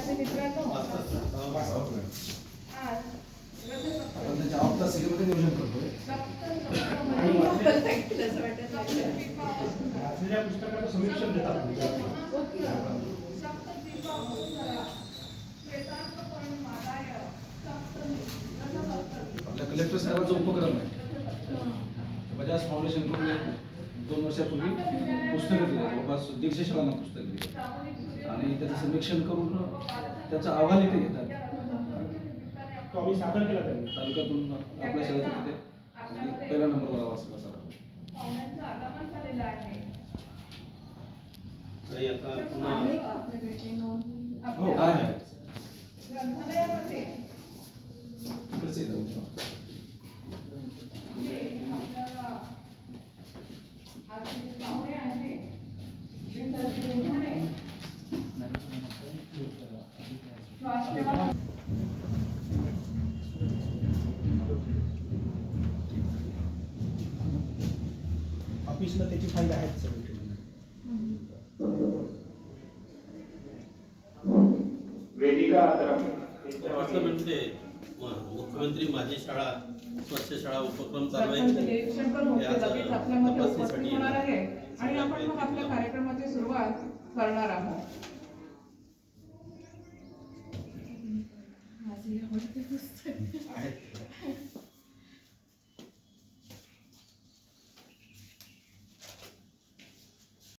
विद्यार्थी मित्रांनो, आज आपण त्याच्या ऑफतासिकेमध्ये नियोजन करतोय. वाचलेल्या पुस्तकाचं समीक्षण देतात. आपल्या कलेक्टर साहेबांचा उपक्रम आहे. बजाज फाउंडेशन कडून 2 वर्षापूर्वी पुस्तकं दिली, जवळपास 150 शाळांना पुस्तकं दिली आणि त्याचं समीक्षण करून त्याचा अहवाल इथे घेतात. तो आम्ही सादर केला त्यांनी. तालुक्यातून आपल्या शाळेचा तिथे पहिला नंबर आला असं सर. आणि आता पुन्हा हो आहे. ग्रंथालयामध्ये इकडचे जाऊ. ऑफिसला त्याची फाईल आहेत सगळी. असं म्हणजे मुख्यमंत्री माझी शाळा स्वच्छ शाळा उपक्रम चालू आहे. निरीक्षण करून ते लगेच आपल्यामध्ये उपस्थित होणार आहे आणि आपण मग आपल्या कार्यक्रमाची सुरुवात करणार आहोत. आहेत.